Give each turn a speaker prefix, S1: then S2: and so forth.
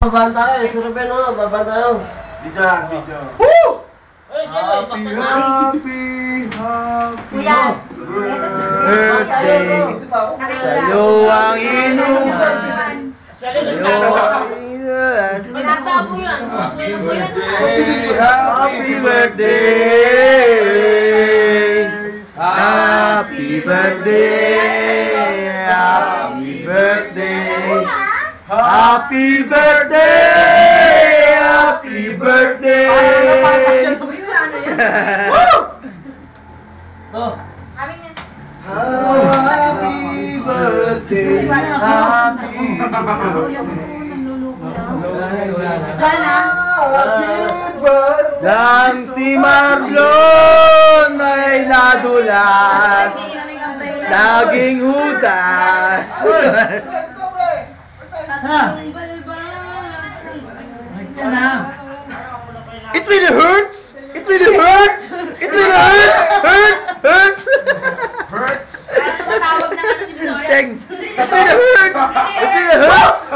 S1: babaan tayo. Surabay na, babaan tayo.
S2: Video lang, video.
S1: Woo!
S2: Happy
S3: birthday sa'yo ang inuman. Sa'yo ang inuman. Happy birthday. Happy birthday. Happy birthday. Happy birthday. Happy birthday.
S2: Happy birthday.
S3: Nang si Marlon ay nadulas, laging hudas. It really hurts. It really hurts. It really hurts. Hurts. It really hurts. It really hurts.